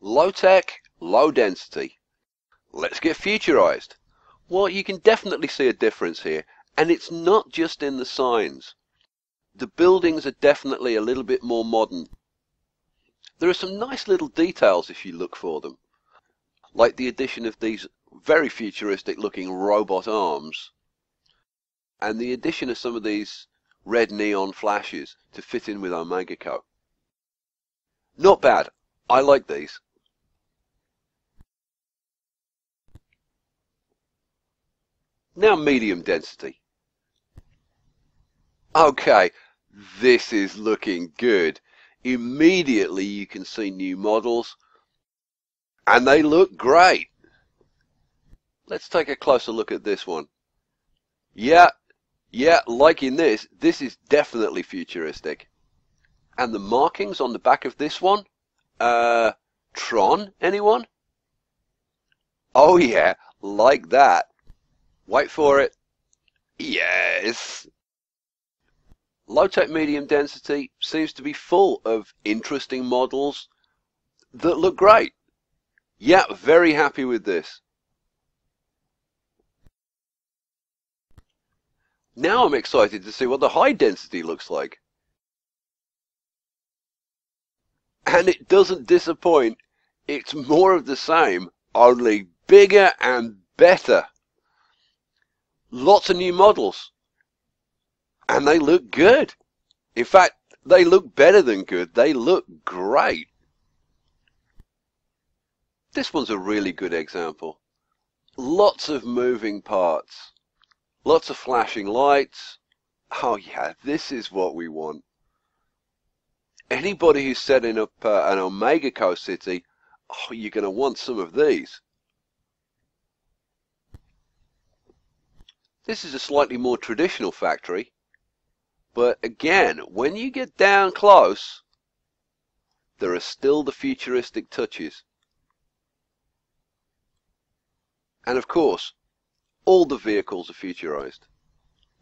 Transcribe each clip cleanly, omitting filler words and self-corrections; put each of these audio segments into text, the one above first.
Low tech, low density. Let's get futurized. Well, you can definitely see a difference here, and it's not just in the signs. The buildings are definitely a little bit more modern. There are some nice little details if you look for them, like the addition of these very futuristic looking robot arms, and the addition of some of these red neon flashes to fit in with Omega Co. Not bad. I like these. Now medium density. Okay, this is looking good. Immediately you can see new models, and they look great. Let's take a closer look at this one. Yeah, liking this. This is definitely futuristic. And the markings on the back of this one? Tron, anyone? Oh yeah, like that. Wait for it. Yes. Low-tech medium density seems to be full of interesting models that look great. Yeah, very happy with this. Now I'm excited to see what the high density looks like. And it doesn't disappoint. It's more of the same, only bigger and better. Lots of new models. And they look good. In fact, they look better than good. They look great. This one's a really good example. Lots of moving parts. Lots of flashing lights. Oh yeah, this is what we want. Anybody who's setting up an Omega Co city, oh, you're going to want some of these. This is a slightly more traditional factory, but again, when you get down close, there are still the futuristic touches. And of course, all the vehicles are futurized.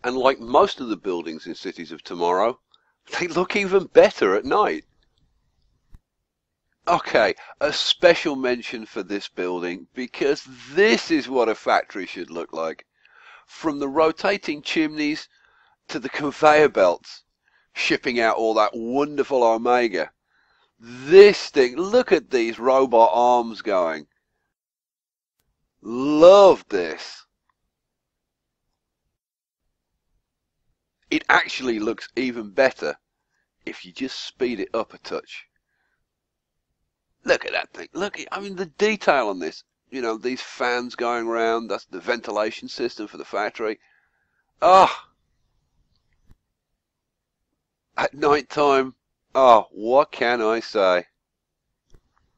And like most of the buildings in cities of tomorrow, they look even better at night. Okay, a special mention for this building, because this is what a factory should look like. From the rotating chimneys to the conveyor belts, shipping out all that wonderful Omega. This thing, look at these robot arms going. Love this. It actually looks even better if you just speed it up a touch. Look at that thing. Look, I mean, the detail on this. You know, these fans going around, that's the ventilation system for the factory. Ah! At night time, oh, what can I say?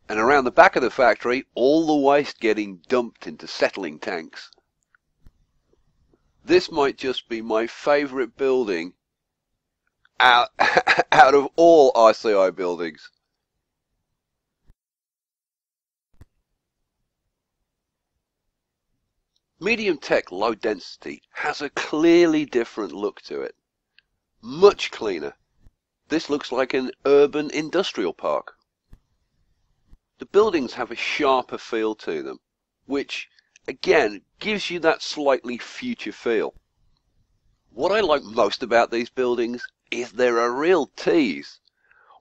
And around the back of the factory, all the waste getting dumped into settling tanks. This might just be my favourite building out of all ICI buildings. Medium tech low density has a clearly different look to it. Much cleaner. This looks like an urban industrial park. The buildings have a sharper feel to them, which again gives you that slightly future feel. What I like most about these buildings is they're a real tease.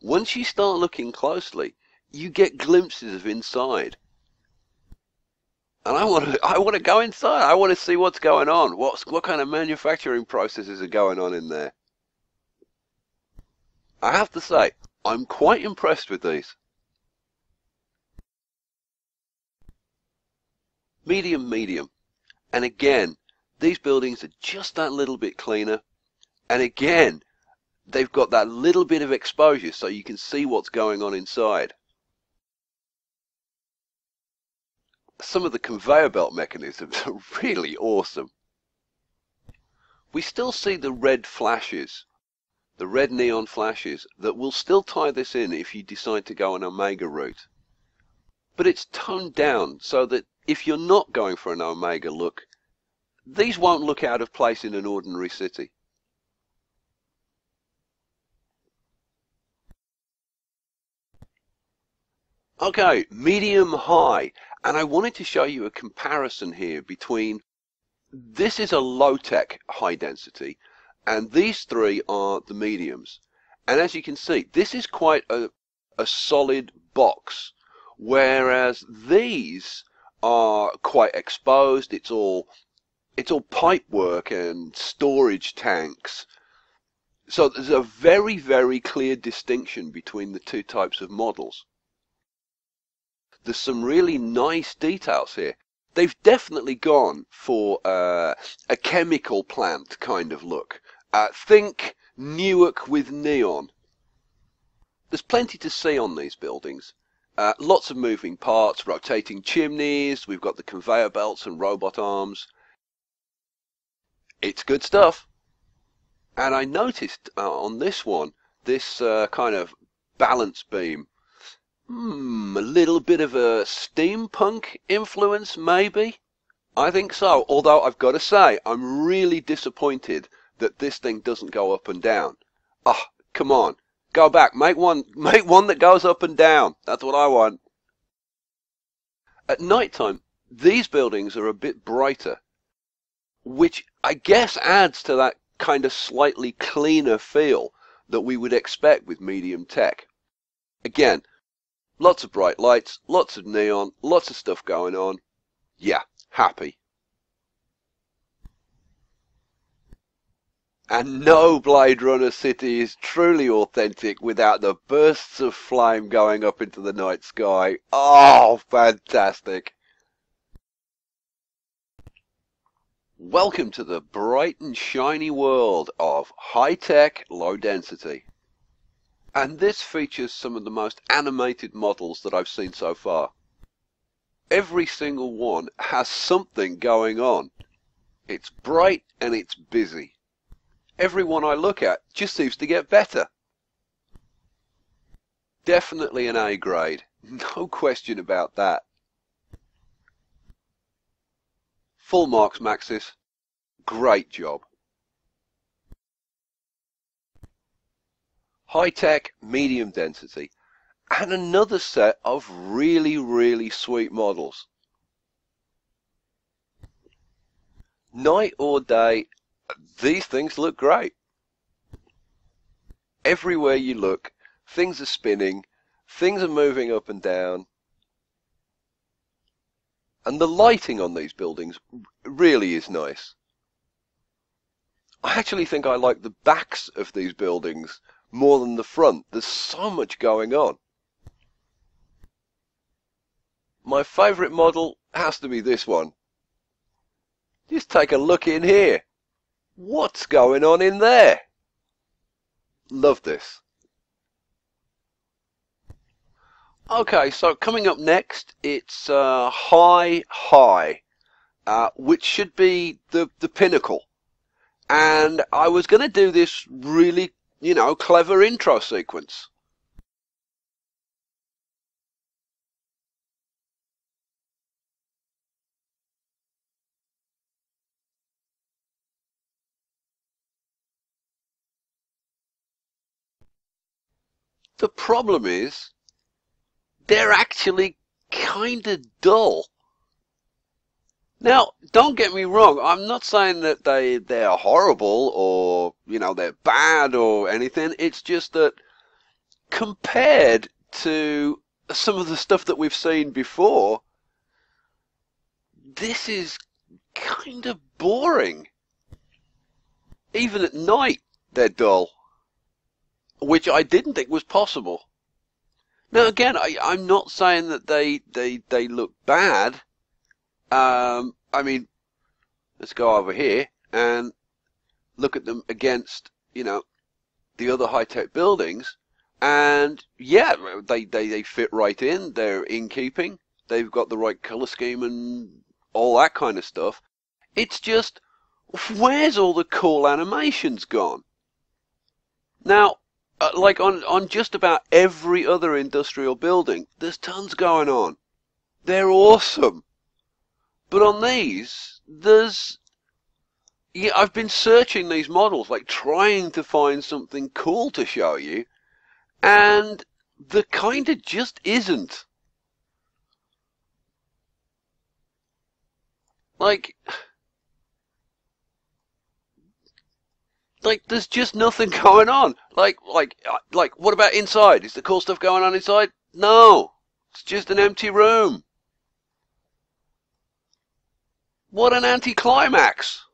Once you start looking closely, you get glimpses of inside. And I want to go inside. I want to see what's going on. What kind of manufacturing processes are going on in there? I have to say, I'm quite impressed with these. Medium. And again, these buildings are just that little bit cleaner. And again, they've got that little bit of exposure so you can see what's going on inside. Some of the conveyor belt mechanisms are really awesome. We still see the red flashes, the red neon flashes that will still tie this in if you decide to go an Omega route. But it's toned down so that if you're not going for an Omega look, these won't look out of place in an ordinary city. Okay, medium high. And I wanted to show you a comparison here between, this is a low-tech high density, and these three are the mediums. And as you can see, this is quite a solid box, whereas these are quite exposed. It's all pipe work and storage tanks. So there's a very, very clear distinction between the two types of models. There's some really nice details here. They've definitely gone for a chemical plant kind of look. Think Newark with neon. There's plenty to see on these buildings. Lots of moving parts, rotating chimneys. We've got the conveyor belts and robot arms. It's good stuff. And I noticed on this one, this kind of balance beam. A little bit of a steampunk influence, maybe? I think so, although I've got to say, I'm really disappointed that this thing doesn't go up and down. Oh, come on, go back, make one that goes up and down. That's what I want. At night time, these buildings are a bit brighter, which I guess adds to that kind of slightly cleaner feel that we would expect with medium tech. Again, lots of bright lights, lots of neon, lots of stuff going on. Yeah, happy. And no Blade Runner city is truly authentic without the bursts of flame going up into the night sky. Oh, fantastic. Welcome to the bright and shiny world of high-tech, low-density. And this features some of the most animated models that I've seen so far. Every single one has something going on. It's bright and it's busy. Every one I look at just seems to get better. Definitely an A grade. No question about that. Full marks, Maxis. Great job. High-tech, medium density, and another set of really, really sweet models. Night or day, these things look great. Everywhere you look, things are spinning, things are moving up and down, and the lighting on these buildings really is nice. I actually think I like the backs of these buildings more than the front. There's so much going on. My favourite model has to be this one. Just take a look in here. What's going on in there? Love this. Okay, so coming up next, it's High, which should be the pinnacle. And I was going to do this really, clever intro sequence. The problem is, they're actually kind of dull. Now, don't get me wrong, I'm not saying that they're horrible or, they're bad or anything. It's just that compared to some of the stuff that we've seen before, this is kind of boring. Even at night, they're dull, which I didn't think was possible. Now, again, I'm not saying that they look bad. I mean, let's go over here and look at them against, the other high-tech buildings. And yeah, they fit right in. They're in keeping. They've got the right color scheme and all that kind of stuff. It's just, where's all the cool animations gone? Now, like on just about every other industrial building, there's tons going on. They're awesome. But on these, I've been searching these models, like trying to find something cool to show you, and there kind of just isn't. Like, there's just nothing going on. Like, what about inside? Is there cool stuff going on inside? No, it's just an empty room. What an anticlimax.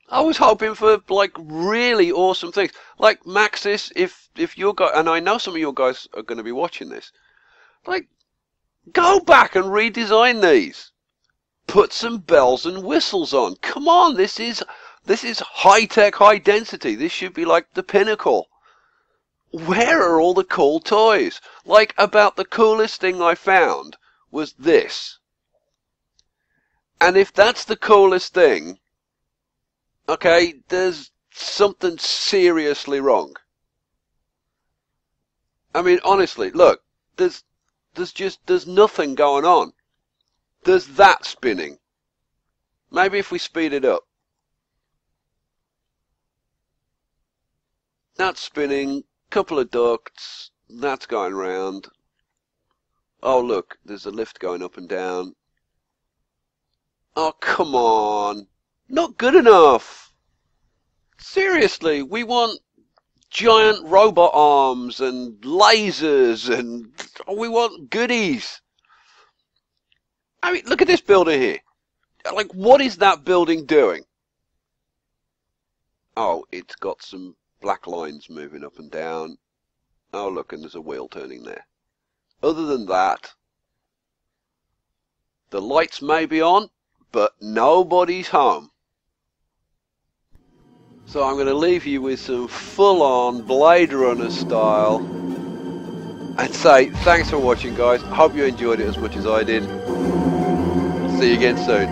I was hoping for, like, really awesome things. Like, Maxis, if you're guys, and I know some of your guys are going to be watching this, like, go back and redesign these. Put some bells and whistles on. Come on, this is high-tech, high density. This should be like the pinnacle. Where are all the cool toys? Like, about the coolest thing I found was this. And if that's the coolest thing, okay, there's something seriously wrong. I mean, honestly, look, there's nothing going on. There's that spinning. Maybe if we speed it up. That's spinning, couple of ducts, that's going round. Oh look, there's a lift going up and down. Oh, come on. Not good enough. Seriously, we want giant robot arms and lasers and we want goodies. I mean, look at this building here. Like, what is that building doing? Oh, it's got some black lines moving up and down. Oh, look, and there's a wheel turning there. Other than that, the lights may be on, but nobody's home. So I'm going to leave you with some full-on Blade Runner style and say thanks for watching, guys. Hope you enjoyed it as much as I did. See you again soon.